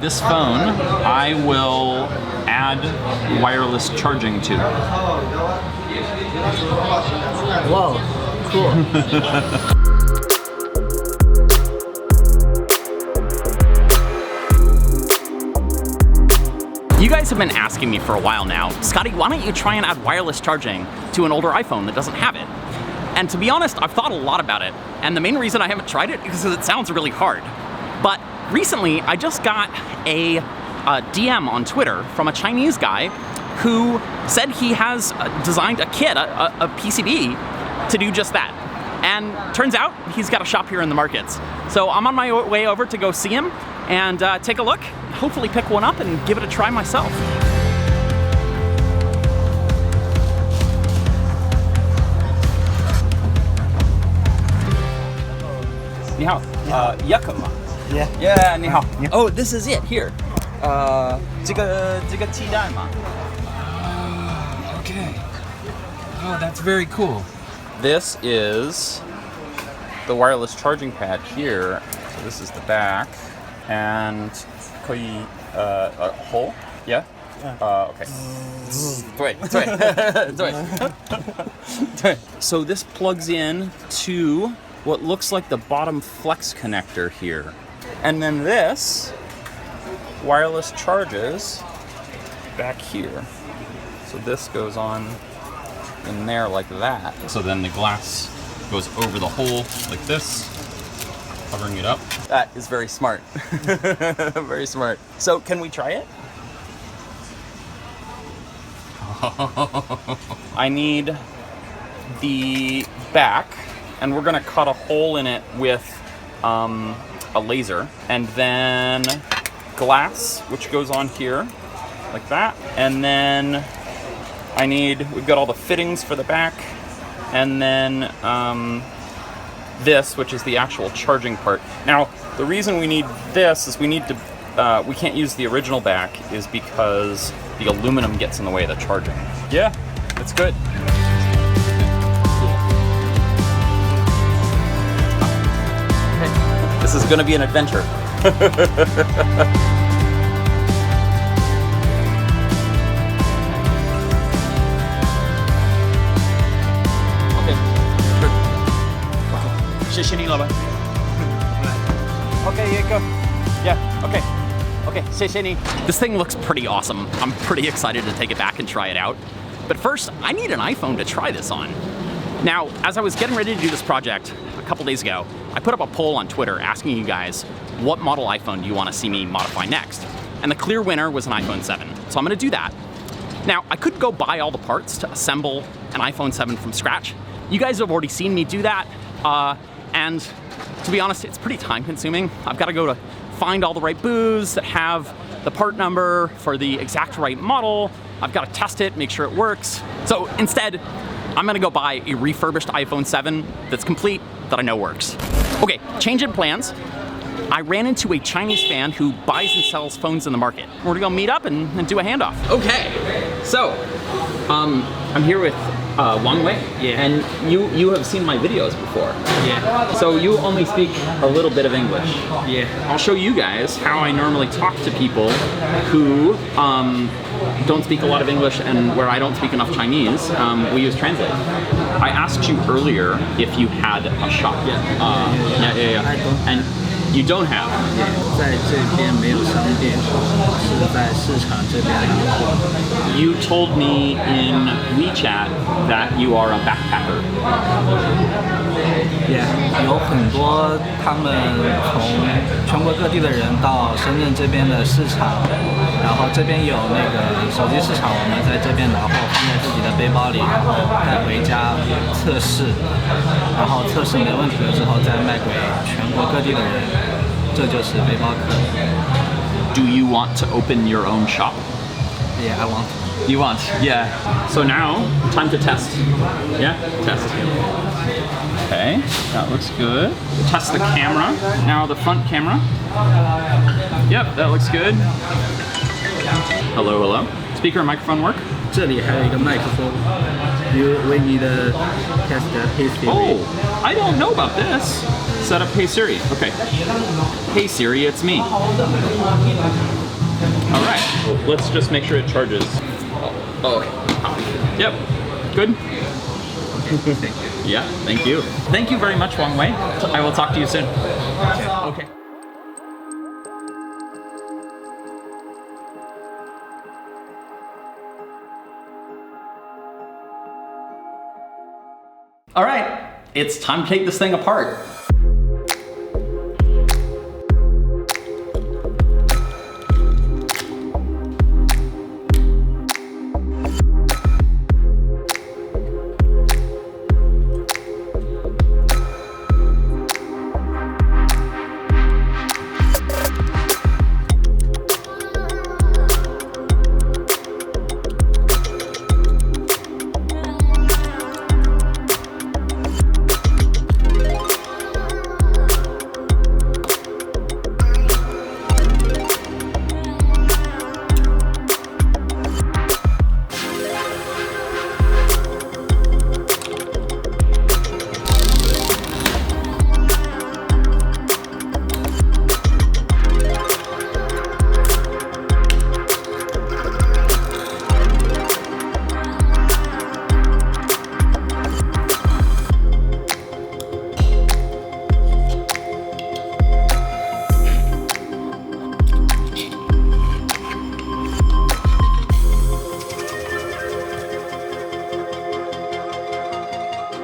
This phone, I will add wireless charging to. Whoa, cool. You guys have been asking me for a while now, Scotty, why don't you try and add wireless charging to an older iPhone that doesn't have it? And to be honest, I've thought a lot about it, and the main reason I haven't tried it is because it sounds really hard. But recently, I just got a DM on Twitter from a Chinese guy who said he has designed a kit, a PCB, to do just that. And turns out, he's got a shop here in the markets. So I'm on my way over to go see him and take a look, hopefully pick one up and give it a try myself. 你好, Yakima. Yeah. Yeah, 你好. Oh, this is it here. 这个鸡蛋嘛. Okay. Oh, that's very cool. This is the wireless charging pad here. So this is the back, and 可以a hole. Yeah. Okay. 对. So this plugs in to what looks like the bottom flex connector here. And then this wireless charges back here. So this goes on in there like that. So then the glass goes over the hole like this, covering it up. That is very smart. Very smart. So can we try it? I need the back, and we're gonna cut a hole in it with a laser, and then glass, which goes on here, like that. And then we've got all the fittings for the back, and then this, which is the actual charging part. Now, the reason we need this is we can't use the original back is because the aluminum gets in the way of the charging. Yeah, it's good. This is gonna be an adventure. Okay, sure. Okay. 谢谢你，老板。Okay, yeah, go. Yeah, okay. Okay, 谢谢你. This thing looks pretty awesome. I'm pretty excited to take it back and try it out. But first, I need an iPhone to try this on. Now, as I was getting ready to do this project a couple days ago, I put up a poll on Twitter asking you guys, what model iPhone do you want to see me modify next? And the clear winner was an iPhone 7. So I'm going to do that. Now, I could go buy all the parts to assemble an iPhone 7 from scratch. You guys have already seen me do that. And to be honest, it's pretty time consuming. I've got to go to find all the right booths that have the part number for the exact right model. I've got to test it, make sure it works. So instead, I'm gonna go buy a refurbished iPhone 7 that's complete, that I know works. Okay, change in plans. I ran into a Chinese fan who buys and sells phones in the market. We're gonna go meet up and do a handoff. Okay, so I'm here with Wang Wei, Yeah. and you have seen my videos before. Yeah. So you only speak a little bit of English. Yeah. I'll show you guys how I normally talk to people who don't speak a lot of English and where I don't speak enough Chinese. We use Translate. I asked you earlier if you had a shop. Yeah. I don't. And you don't have. 在这边没有商店，是在市场这边拿货。 You told me in WeChat that you are a backpacker. Yeah， 有很多他们从全国各地的人到深圳这边的市场，然后这边有那个手机市场，我们在这边拿货放在自己的背包里，然后带回家测试，然后测试没问题了之后再卖给全国各地的人。 这就是背包客。 Do you want to open your own shop? Yeah, I want. You want? Yeah. So now, time to test. Yeah? Test. Okay, that looks good. Test the camera. Now the front camera. Yep, that looks good. Hello, hello. Speaker and microphone work? 这里还有一个麦克风。We need to test the Hey Siri. Oh, I don't know about this. Set up Hey Siri. Okay. Hey Siri, it's me. let's just make sure it charges. Oh, Yep, good. yeah, thank you. Thank you very much, Wang Wei. I will talk to you soon. Okay. All right, it's time to take this thing apart.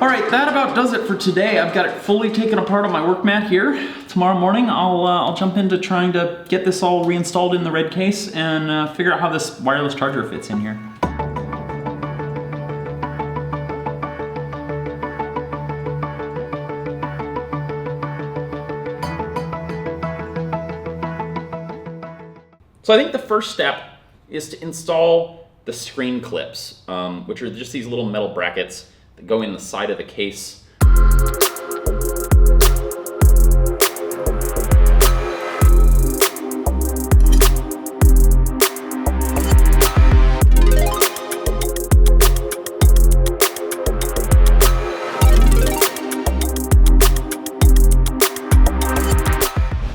All right, that about does it for today. I've got it fully taken apart on my work mat here. Tomorrow morning, I'll jump into trying to get this all reinstalled in the red case and figure out how this wireless charger fits in here. So I think the first step is to install the screen clips, which are just these little metal brackets that go in the side of the case.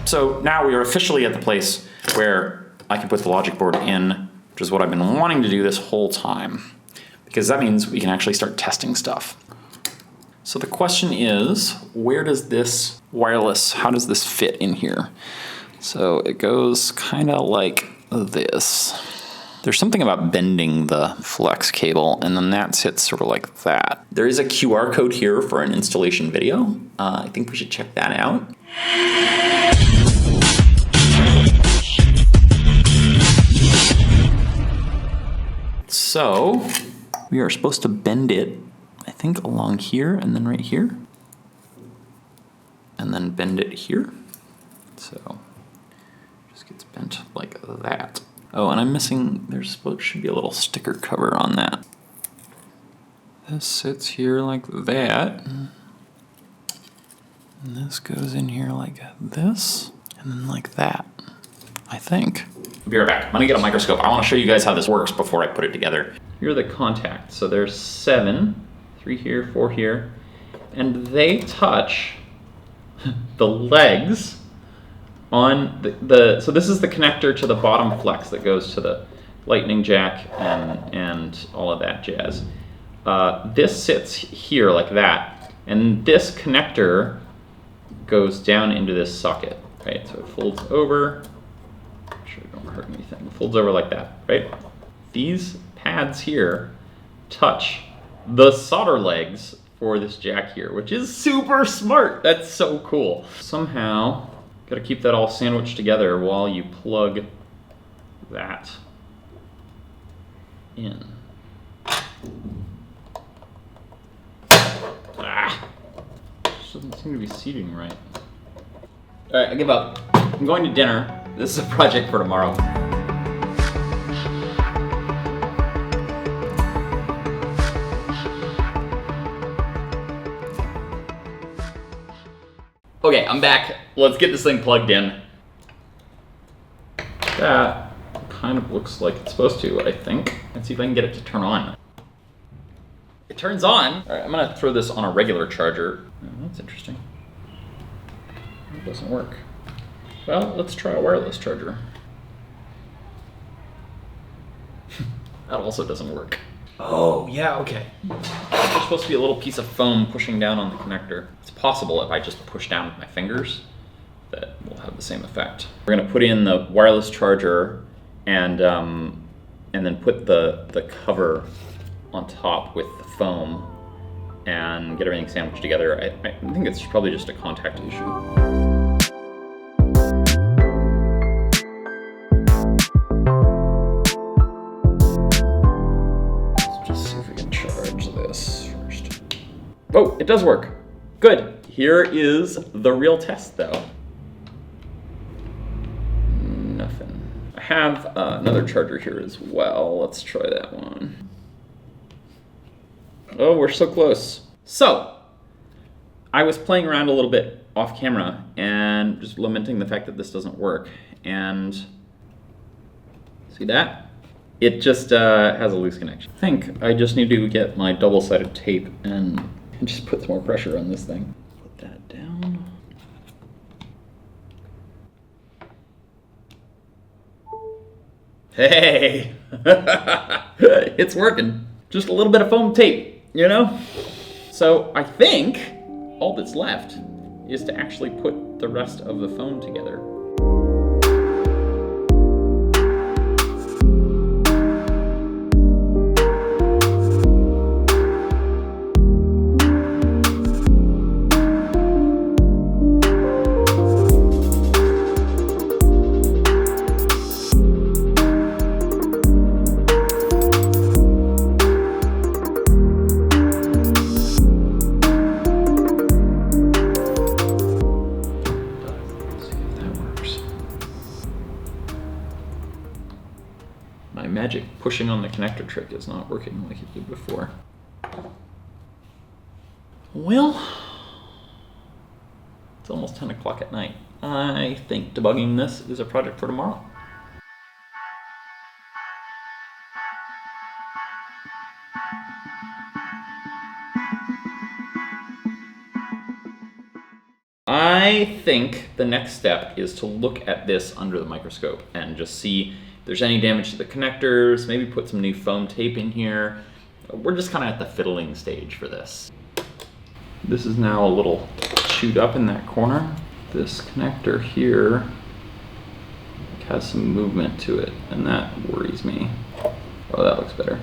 So now we are officially at the place where I can put the logic board in, which is what I've been wanting to do this whole time, because that means we can actually start testing stuff. So the question is, where does this wireless, how does this fit in here? So it goes kind of like this. There's something about bending the flex cable, and then that sits sort of like that. There is a QR code here for an installation video. I think we should check that out. So we are supposed to bend it, I think, along here and then right here, and then bend it here. So it just gets bent like that. Oh, and I'm missing, should be a little sticker cover on that. This sits here like that. And this goes in here like this, and then like that, I think. I'll be right back. I'm gonna get a microscope. I wanna show you guys how this works before I put it together. Here are the contacts. So there's 7, 3 here, 4 here, and they touch the legs on so this is the connector to the bottom flex that goes to the lightning jack and all of that jazz. This sits here like that, and this connector goes down into this socket, right? So it folds over. Make sure it don't hurt anything. It folds over like that, right? These pads here touch the solder legs for this jack here, which is super smart. That's so cool. Somehow, gotta keep that all sandwiched together while you plug that in. This doesn't seem to be seating right. All right, I give up. I'm going to dinner. This is a project for tomorrow. Okay, I'm back. Let's get this thing plugged in. That kind of looks like it's supposed to, I think. Let's see if I can get it to turn on. It turns on. All right, I'm gonna throw this on a regular charger. Oh, that's interesting. It doesn't work. Well, let's try a wireless charger. That also doesn't work. Oh, yeah, okay. There's supposed to be a little piece of foam pushing down on the connector. It's possible if I just push down with my fingers that will have the same effect. We're gonna put in the wireless charger and then put the cover on top with the foam and get everything sandwiched together. I think it's probably just a contact issue. Oh, it does work. Good. Here is the real test, though. Nothing. I have another charger here as well. Let's try that one. Oh, we're so close. So, I was playing around a little bit off camera and just lamenting the fact that this doesn't work. And see that? It just has a loose connection. I think I just need to get my double-sided tape and just put some more pressure on this thing. Put that down. Hey! It's working. Just a little bit of foam tape, you know? So I think all that's left is to actually put the rest of the phone together. My magic pushing on the connector trick is not working like it did before. Well, it's almost 10 o'clock at night. I think debugging this is a project for tomorrow. I think the next step is to look at this under the microscope and just see if there's any damage to the connectors, maybe put some new foam tape in here. We're just kind of at the fiddling stage for this. This is now a little chewed up in that corner. This connector here has some movement to it, and that worries me. Oh, that looks better.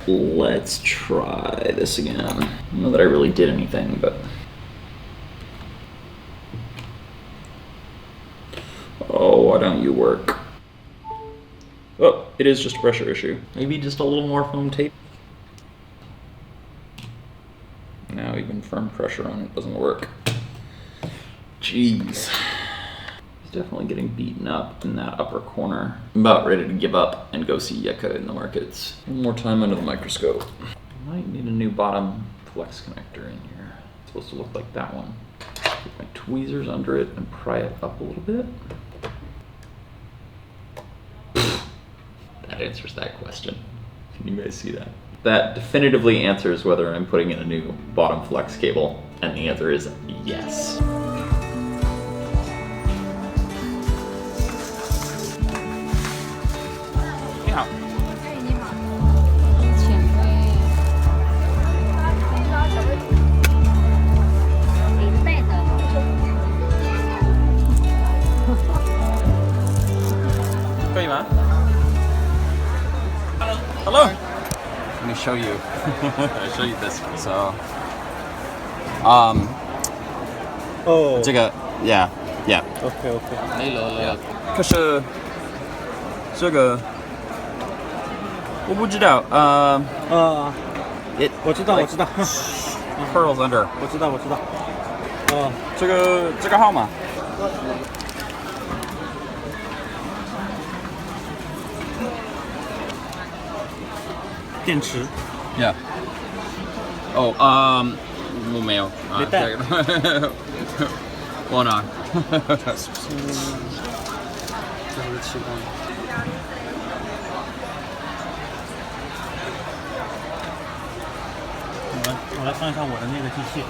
Let's try this again. I don't know that I really did anything, but... Oh, why don't you work? Oh, it is just a pressure issue. Maybe just a little more foam tape. Now even firm pressure on it doesn't work. Jeez. He's definitely getting beaten up in that upper corner. I'm about ready to give up and go see Yucca in the markets. One more time under the microscope. I might need a new bottom flex connector in here. It's supposed to look like that one. Put my tweezers under it and pry it up a little bit. That answers that question. Can you guys see that? That definitively answers whether I'm putting in a new bottom flex cable, and the answer is yes. Yeah. 可以吗？ Hello. Let me show you. I'll show you this. So, Oh. 这个 yeah. OK OK。没了。可是这个我不知道。It 我知道 like 我知道。pearls under. 我知道。这个号码。电池。Yeah. 哦，我没有。没带。我拿。这是气缸。我来放一下我的那个机器。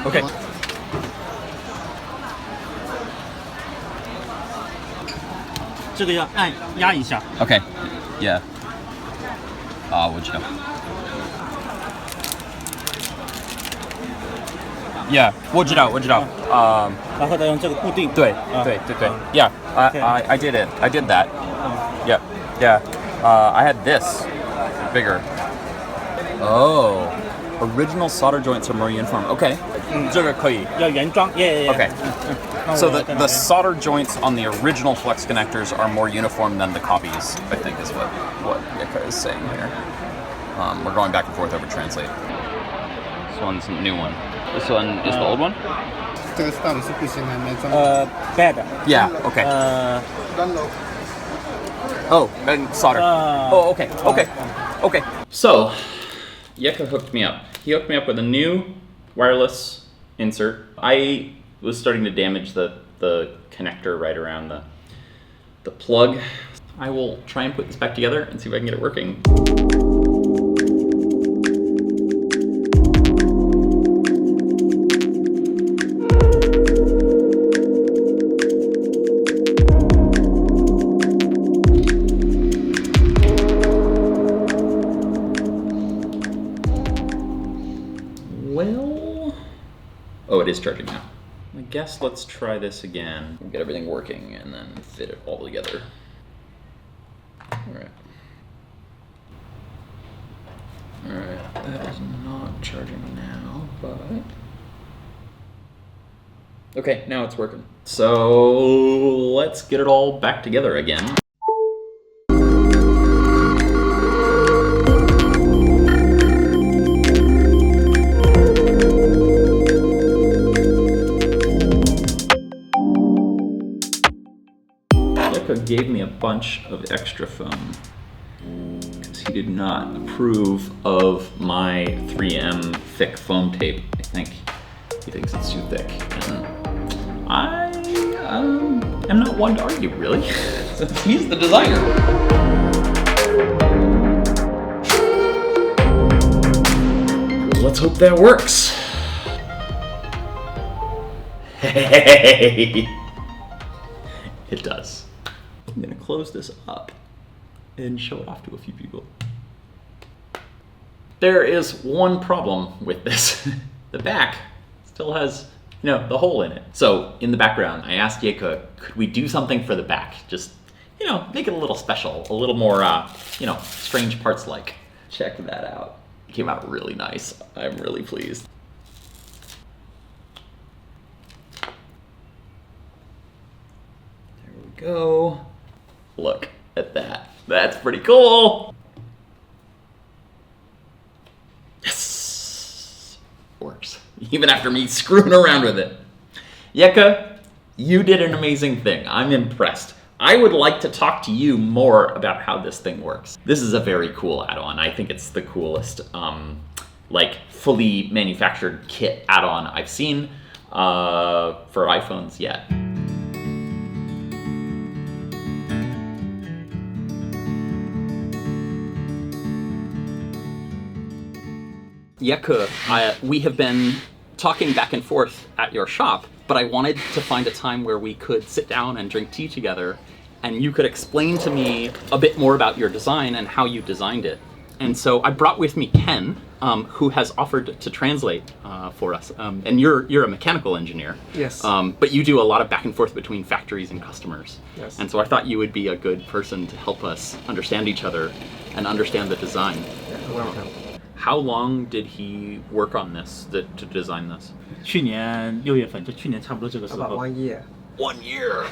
OK。这个要按压一下。 Okay. Yeah. 我知道。Yeah， 我知道。然后再用这个固定。对。Yeah, I did it. I did that. Yeah. I had this bigger. Oh, original solder joints are more uniform. Okay. 这个可以。要原装。Okay. So the solder joints on the original flex connectors are more uniform than the copies, I think is what Yeka is saying here. We're going back and forth over translate. This one's a new one. This one is the old one? 这个到底是不行还没装。bad。Yeah, okay. Oh, and solder. Oh, okay. So, Yeka hooked me up. He hooked me up with a new wireless insert. I was starting to damage the connector right around the plug. I will try and put this back together and see if I can get it working. Well, oh, it is charging now. I guess let's try this again. We'll get everything working and then fit it all together. Alright, that is not charging now, but... Okay, now it's working. So let's get it all back together again. Gave me a bunch of extra foam because he did not approve of my 3M thick foam tape. I think he thinks it's too thick, and I am not one to argue, really, since he's the designer. Let's hope that works. Hey, it does. I'm gonna close this up and show it off to a few people. There is one problem with this. The back still has, the hole in it. So in the background, I asked Yeka, could we do something for the back? Just, make it a little special, a little more, strange parts like. Check that out. It came out really nice. I'm really pleased. There we go. Look at that. That's pretty cool. Yes. Works. Even after me screwing around with it. Yeka, you did an amazing thing. I'm impressed. I would like to talk to you more about how this thing works. This is a very cool add-on. I think it's the coolest, fully manufactured kit add-on I've seen for iPhones yet. Yeka, we have been talking back and forth at your shop, but I wanted to find a time where we could sit down and drink tea together, and you could explain to me a bit more about your design and how you designed it. And so I brought with me Ken, who has offered to translate for us. And you're a mechanical engineer. Yes. But you do a lot of back and forth between factories and customers. Yes. And so I thought you would be a good person to help us understand each other and understand the design. Welcome. How long did he work on this, to design this? 去年6月份，就去年差不多这个时 About 候。 1 year. 1 year!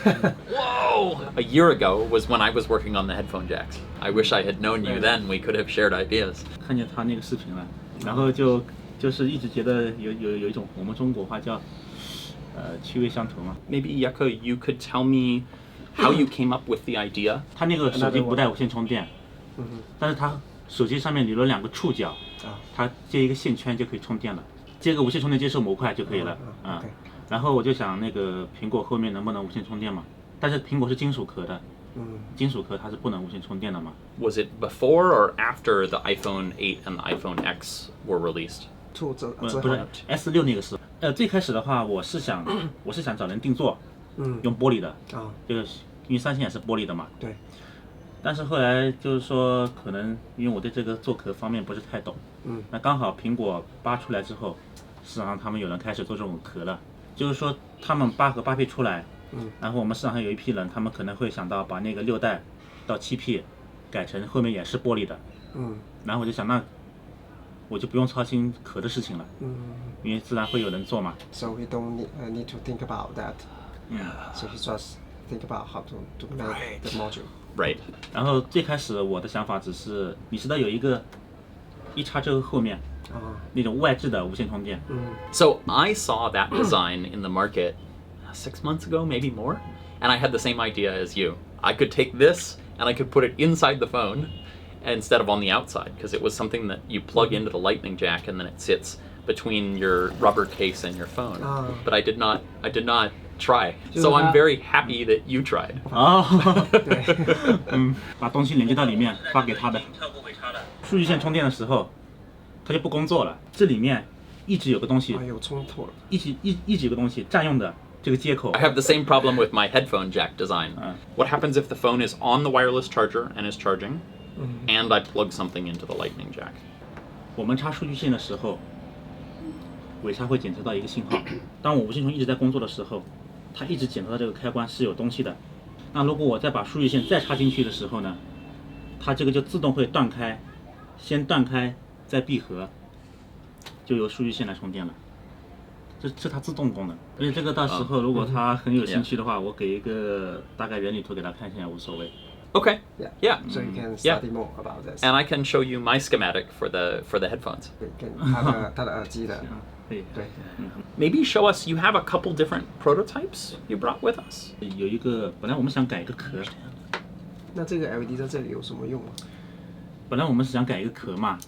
Whoa! A year ago was when I was working on the headphone jacks. I wish I had known you then. We could have shared ideas. 看见他那个视频了，然后就是一直觉得有一种我们中国话叫趣味相投嘛。 Maybe Yeko, you could tell me how you came up with the idea. 他那个手机不带无线充电，但是他手机上面留了2个触角，它接一个线圈就可以充电了，接个无线充电接收模块就可以了。然后我就想那个苹果后面能不能无线充电嘛？但是苹果是金属壳的，金属壳它是不能无线充电的嘛。Was it before or after the iPhone 8 and the iPhone X were released? 不是 S6 那个时候，最开始的话我是想找人定做，用玻璃的，就是因为3线也是玻璃的嘛。对。但是后来就是说，可能因为我对这个做壳方面不是太懂，那刚好苹果8出来之后，市场上他们有人开始做这种壳了，就是说他们8和8P 出来，然后我们市场上有一批人，他们可能会想到把那个6代到7P 改成后面也是玻璃的，然后我就想，那我就不用操心壳的事情了，因为自然会有人做嘛。So we don't need to think about that. So he just think about how to make the module. Right. 然后最开始我的想法只是，你知道有一个一插这个后面那种外置的无线充电。So I saw that design in the market 6 months ago, maybe more, and I had the same idea as you. I could take this and I could put it inside the phone instead of on the outside, because it was something that you plug into the lightning jack and then it sits between your rubber case and your phone. But I did not try. So I'm very happy that you tried. 把东西连接到里面发给他的。数据线充电的时候，它就不工作了。这里面一直有个东西，有冲突了，一直有个东西占用的这个接口。I have the same problem with my headphone jack design. What happens if the phone is on the wireless charger and is charging, and I plug something into the lightning jack? 我们插数据线的时候，尾插会检测到一个信号。当我无线充一直在工作的时候，它一直检测到这个开关是有东西的。那如果我再把数据线再插进去的时候呢，它这个就自动会断开，先断开再闭合，就由数据线来充电了。这是它自动功能。而且这个到时候如果他很有兴趣的话，我给一个大概原理图给他看一下，无所谓。Okay. Yeah. So you can study more about this. And I can show you my schematic for the headphones. 跟他的耳机的。对。Maybe show us. You have a couple different prototypes you brought with us. 有一个本来我们想改一个壳。那这个 LED 在这里有什么用啊？本来我们是想改一个壳嘛。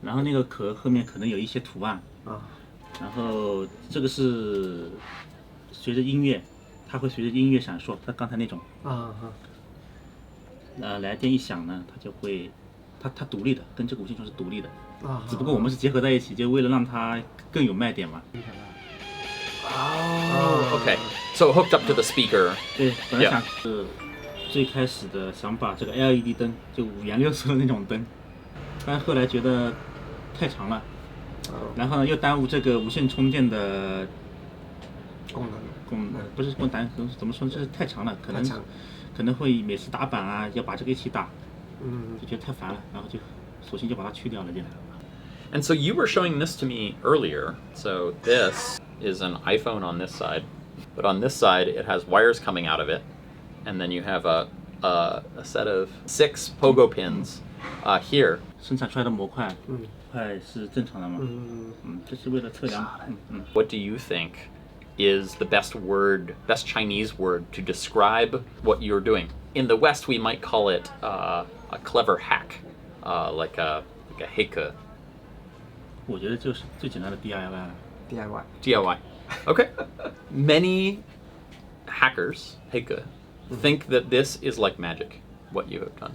然后那个壳后面可能有一些图案。然后这个是随着音乐，它会随着音乐闪烁，它刚才那种。来电一响呢，它就会，它独立的，跟这个无线充是独立的。只不过我们是结合在一起，就为了让它更有卖点嘛。Okay. So hooked up to the speaker. 对，本来想最开始的想把这个 LED 灯，就5颜6色的那种灯，但是后来觉得太长了，然后呢又耽误这个无线充电的功能不是功能，怎么说，就是太长了，可能会每次打板啊要把这个一起打，就觉得太烦了，然后就索性就把它去掉了，就。And so you were showing this to me earlier. So this is an iPhone on this side, but on this side it has wires coming out of it, and then you have a set of 6 pogo pins here. 生产出来的模块是正常的嘛？这是为了测量。What do you think is the best Chinese word to describe what you're doing? In the West, we might call it a clever hack, like a hacker. 我觉得就是最简单的 DIY. Okay. Many hackers, hacker, think that this is like magic, what you have done.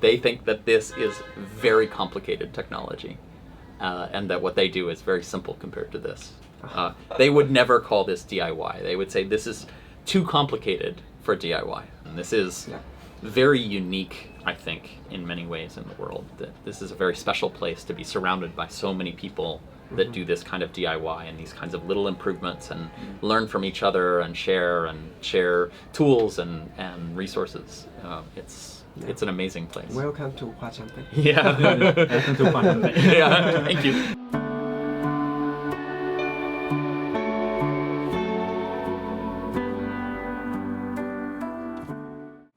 They think that this is very complicated technology, and that what they do is very simple compared to this. They would never call this DIY. They would say this is too complicated for DIY. And this is very unique, I think, in many ways in the world. That this is a very special place to be surrounded by so many people that do this kind of DIY and these kinds of little improvements and learn from each other and share tools and resources. It's an amazing place. Welcome to Huaqiangbei. Yeah. Welcome to Huaqiangbei. Yeah. Thank you.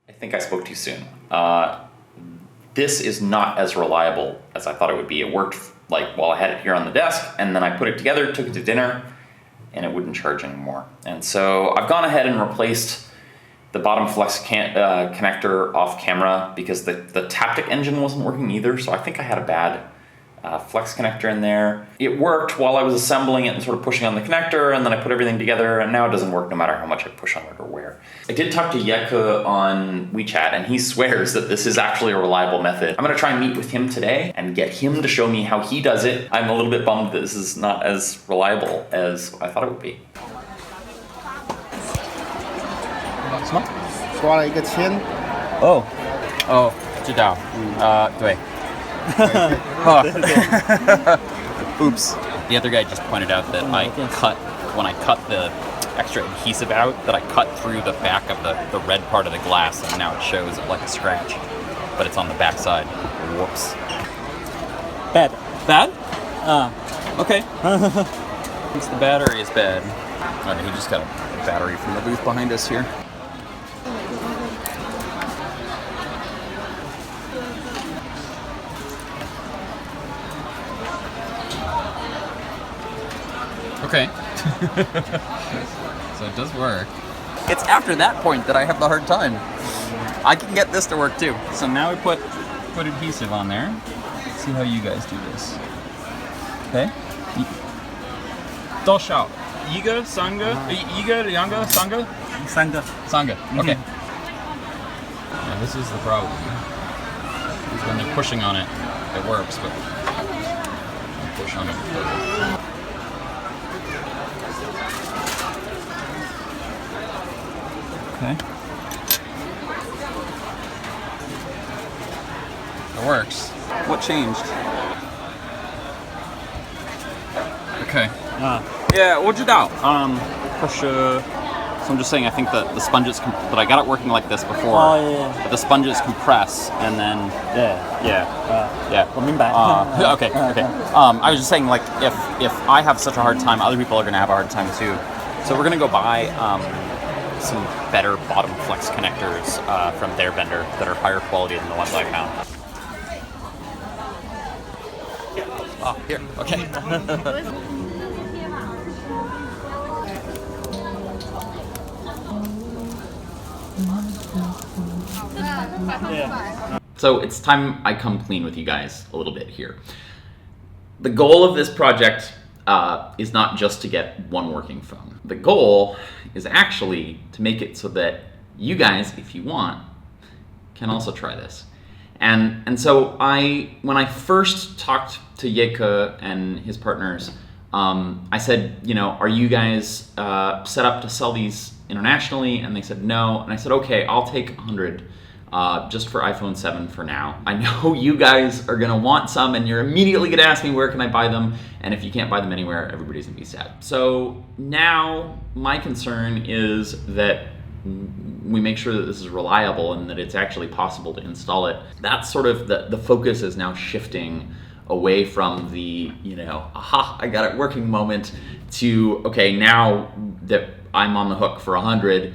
I think I spoke too soon. This is not as reliable as I thought it would be. It worked like while I had it here on the desk, and then I put it together, took it to dinner, and it wouldn't charge anymore. And so I've gone ahead and replaced the bottom flex connector off camera because the Taptic engine wasn't working either, so I think I had a bad flex connector in there. It worked while I was assembling it and sort of pushing on the connector, and then I put everything together, and now it doesn't work no matter how much I push on it or where. I did talk to Yeke on WeChat, and he swears that this is actually a reliable method. I'm gonna try and meet with him today and get him to show me how he does it. I'm a little bit bummed that this is not as reliable as I thought it would be. 什么？刷了一个签。哦，哦，知道。对。Oops. The other guy just pointed out that when I cut the extra adhesive out, that I cut through the back of the red part of the glass, and now it shows like a scratch, but it's on the back side. Whoops. Bad. Bad? Okay. Thinks the battery is bad. Okay, he just got a battery from the booth behind us here. Okay. So it does work. It's after that point that I have the hard time. I can get this to work too. So now we put adhesive on there. Let's see how you guys do this. Okay. 多少？一个、三个、一个、两个、三个、三个。Okay. Yeah, this is the problem. When you're pushing on it, it works, but you push on it. Okay. It works. What changed? Okay. Yeah, 我知道. So I'm just saying, I think that the sponges, that I got it working like this before. Oh, yeah. But the sponges compress, and then yeah. 我明白。Okay. I was just saying, like, if I have such a hard time, other people are going to have a hard time too. So we're going to go buy some better bottom flex connectors from their vendor that are higher quality than the ones I found. Oh, here. Okay. So it's time I come clean with you guys a little bit here. The goal of this project is not just to get one working phone. The goal is actually to make it so that you guys, if you want, can also try this. And so when I first talked to Yeka and his partners, I said, you know, are you guys set up to sell these internationally? And they said no. And I said, okay, I'll take 100 just for iPhone 7 for now. I know you guys are gonna want some, and you're immediately gonna ask me where can I buy them, and if you can't buy them anywhere, everybody's gonna be sad. So now my concern is that we make sure that this is reliable and that it's actually possible to install it. That's sort of the focus is now shifting away from the, you know, aha, I got it working moment, to, okay, now that I'm on the hook for 100,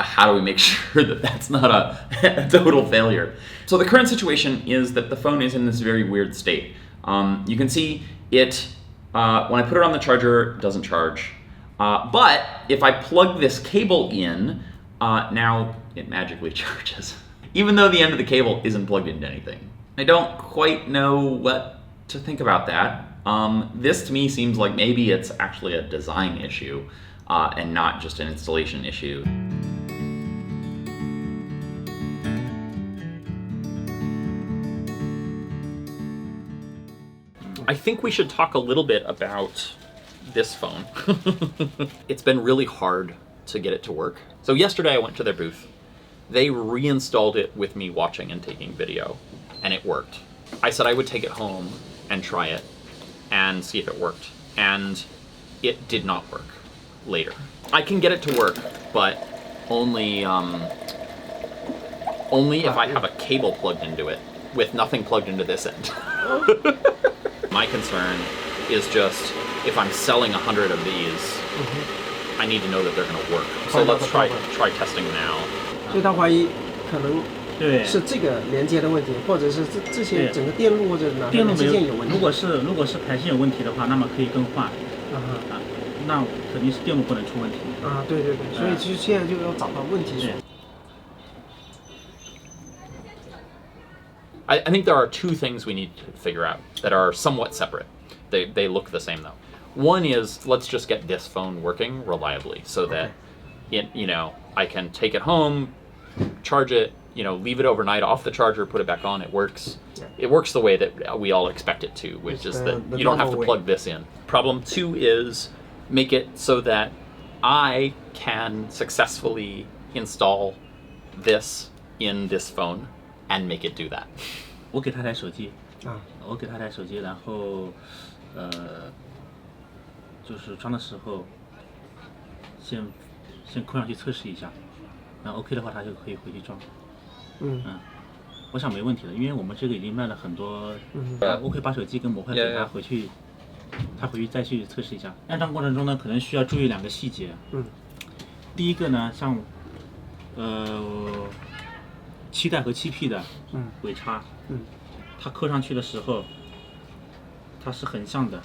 how do we make sure that that's not a total failure? So the current situation is that the phone is in this very weird state. You can see it, when I put it on the charger, it doesn't charge. But if I plug this cable in, now it magically charges, even though the end of the cable isn't plugged into anything. I don't quite know what to think about that. This to me seems like maybe it's actually a design issue and not just an installation issue. I think we should talk a little bit about this phone. It's been really hard to get it to work. So yesterday I went to their booth. They reinstalled it with me watching and taking video, and it worked. I said I would take it home and try it and see if it worked, and it did not work later. I can get it to work, but only if I have a cable plugged into it with nothing plugged into this end. My concern is just, if I'm selling 100 of these, I need to know that they're going to work. So let's try testing now. 所以他怀疑可能是这个连接的问题，或者是这些整个电路或者哪个连接件有问题。如果是排线有问题的话，那么可以更换。那肯定是电路不能出问题。对，所以其实现在就要找到问题所在。I think there are two things we need to figure out that are somewhat separate. They look the same though. One is, let's just get this phone working reliably so that I can take it home, charge it, leave it overnight off the charger, put it back on, it works. Yeah. It works the way that we all expect it to, which is that you don't have to plug this in. Problem two is make it so that I can successfully install this in this phone and make it do that. 我给他台手机，我给他台手机，然后就是装的时候先扣上去测试一下，然后 OK 的话他就可以回去装。我想没问题的，因为我们这个已经卖了很多。我可以把手机跟模块给他回去，他回去再去测试一下。安装过程中呢，可能需要注意2个细节。第一个呢，像7代和7P 的尾插，它扣上去的时候，它是横向的，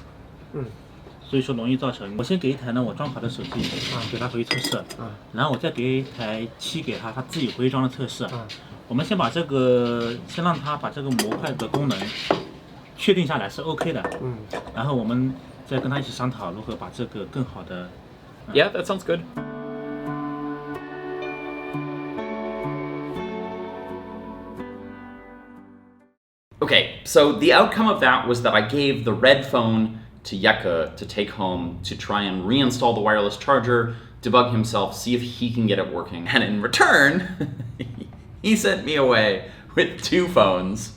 所以说容易造成。我先给一台呢我装好的手机，给他回去测试，然后我再给一台7给他自己回去装的测试。我们先让他把这个模块的功能确定下来是 OK 的，然后我们再跟他一起商讨如何把这个更好的。Yeah, that sounds good. Okay, so the outcome of that was that I gave the red phone to Yeka to take home to try and reinstall the wireless charger, debug himself, see if he can get it working. And in return, he sent me away with 2 phones.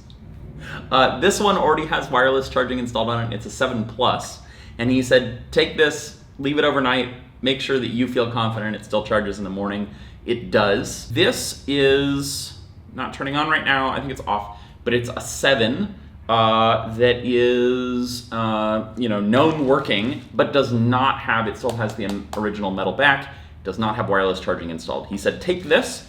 This one already has wireless charging installed on it. It's a 7 Plus. And he said, take this, leave it overnight, make sure that you feel confident it still charges in the morning. It does. This is not turning on right now. I think it's off. But it's a 7 that is, known working, but does not have, it still has the original metal back, does not have wireless charging installed. He said, take this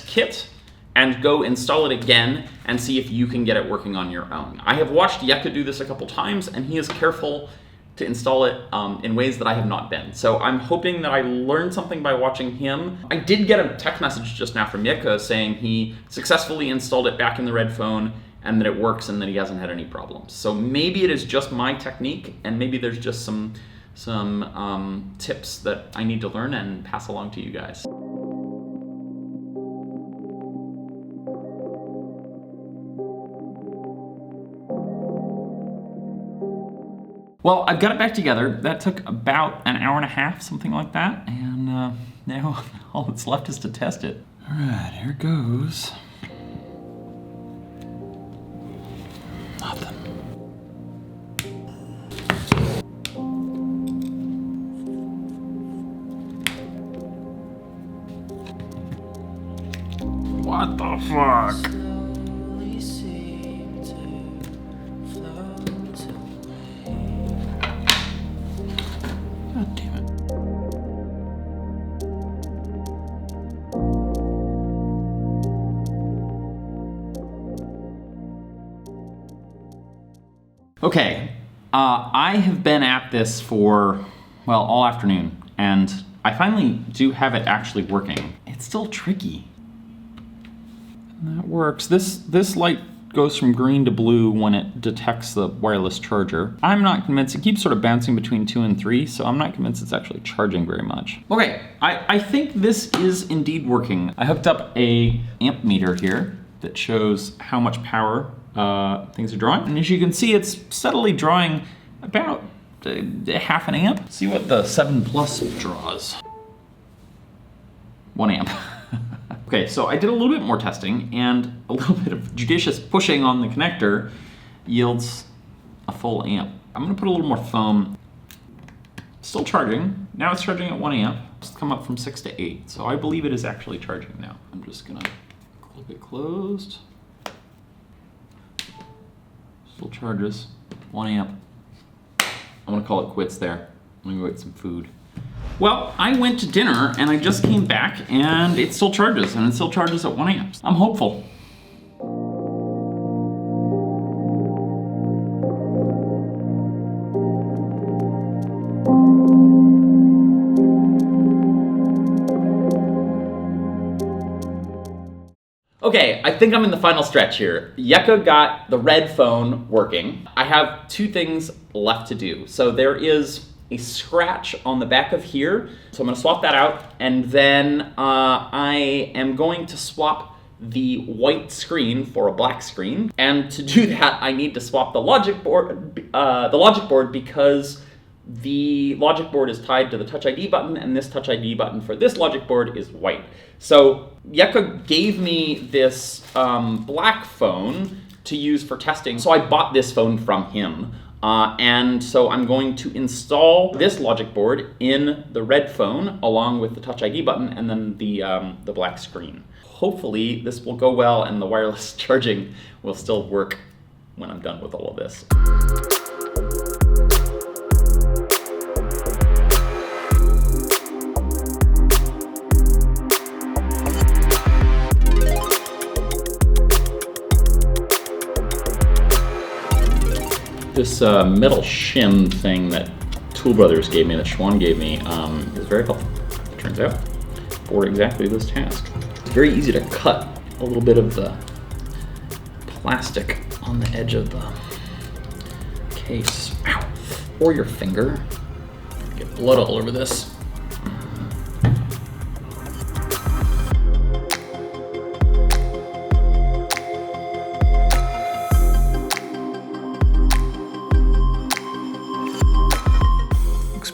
kit, and go install it again and see if you can get it working on your own. I have watched Yeka do this a couple times, and he is careful to install it in ways that I have not been. So I'm hoping that I learned something by watching him. I did get a text message just now from Yeka saying he successfully installed it back in the red phone and that it works and that he hasn't had any problems. So maybe it is just my technique, and maybe there's just some tips that I need to learn and pass along to you guys. Well, I've got it back together. That took about an hour and a half, something like that. And now all that's left is to test it. All right, here goes. Nothing. What the fuck? God damn it. Okay, I have been at this for, well, all afternoon, and I finally do have it actually working. It's still tricky. And that works. This light goes from green to blue when it detects the wireless charger. I'm not convinced. It keeps sort of bouncing between 2 and 3, so I'm not convinced it's actually charging very much. Okay, I think this is indeed working. I hooked up a amp meter here that shows how much power things are drawing. And as you can see, it's steadily drawing about half an amp. Let's see what the 7 Plus draws. 1 amp. Okay, so I did a little bit more testing, and a little bit of judicious pushing on the connector yields a full amp. I'm gonna put a little more foam. Still charging. Now it's charging at 1 amp. It's come up from 6 to 8, so I believe it is actually charging now. I'm just gonna clip it closed. Still charges, 1 amp. I'm gonna call it quits there. I'm gonna go get some food. Well, I went to dinner and I just came back and it still charges, and it still charges at 1 amp. I'm hopeful. Okay, I think I'm in the final stretch here. Yeka got the red phone working. I have 2 things left to do. So there is a scratch on the back of here. So I'm gonna swap that out, and then I am going to swap the white screen for a black screen. And to do that, I need to swap the logic board because the logic board is tied to the Touch ID button, and this Touch ID button for this logic board is white. So Yeka gave me this black phone to use for testing, so I bought this phone from him. And so I'm going to install this logic board in the red phone along with the Touch ID button and then the black screen. Hopefully this will go well and the wireless charging will still work when I'm done with all of this. This metal shim thing that Tool Brothers gave me, that Schwan gave me, is very helpful. Turns out, for exactly this task. It's very easy to cut a little bit of the plastic on the edge of the case. Ow. Or your finger. Get blood all over this.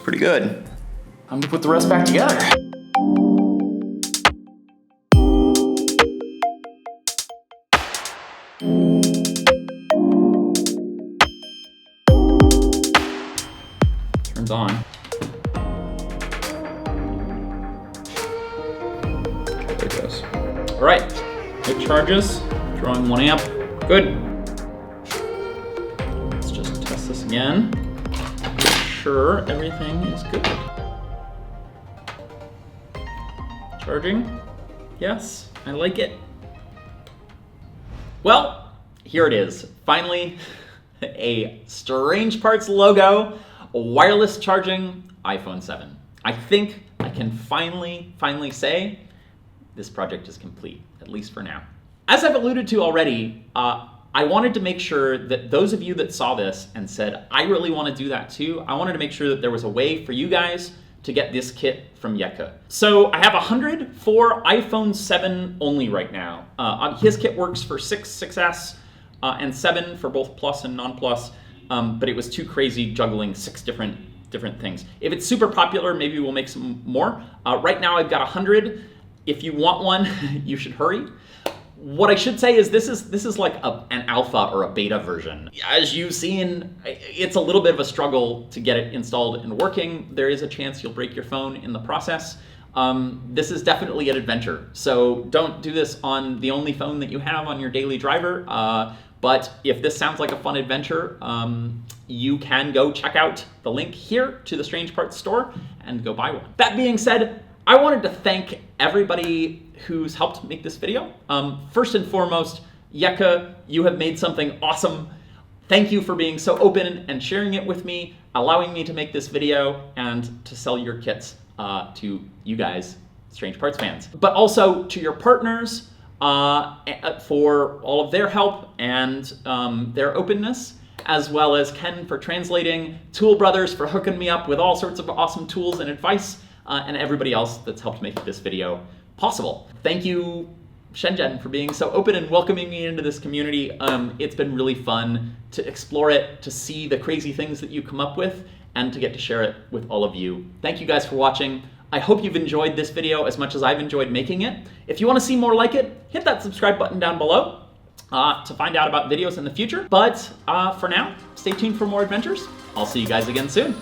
Pretty good. I'm gonna put the rest back together. Turns on. There it goes. All right, it charges, drawing 1 amp, good. Let's just test this again. Sure everything is good. Charging? Yes, I like it. Well, here it is. Finally, a Strange Parts logo, wireless charging iPhone 7. I think I can finally say this project is complete, at least for now. As I've alluded to already, I wanted to make sure that those of you that saw this and said, I really want to do that too, I wanted to make sure that there was a way for you guys to get this kit from Yeka. So I have 100 for iPhone 7 only right now. His kit works for 6, 6S, and 7 for both Plus and non-Plus, but it was too crazy juggling 6 different things. If it's super popular, maybe we'll make some more. Right now I've got 100. If you want one, you should hurry. What I should say is this is like an alpha or a beta version. As you've seen, it's a little bit of a struggle to get it installed and working. There is a chance you'll break your phone in the process. This is definitely an adventure. So don't do this on the only phone that you have on your daily driver. But if this sounds like a fun adventure, you can go check out the link here to the Strange Parts store and go buy one. That being said, I wanted to thank everybody who's helped make this video. First and foremost, Yeka, you have made something awesome. Thank you for being so open and sharing it with me, allowing me to make this video and to sell your kits to you guys, Strange Parts fans. But also to your partners for all of their help and their openness, as well as Ken for translating, Tool Brothers for hooking me up with all sorts of awesome tools and advice, and everybody else that's helped make this video possible. Thank you, Shenzhen, for being so open and welcoming me into this community. It's been really fun to explore it, to see the crazy things that you come up with, and to get to share it with all of you. Thank you guys for watching. I hope you've enjoyed this video as much as I've enjoyed making it. If you want to see more like it, hit that subscribe button down below to find out about videos in the future. But for now, stay tuned for more adventures. I'll see you guys again soon.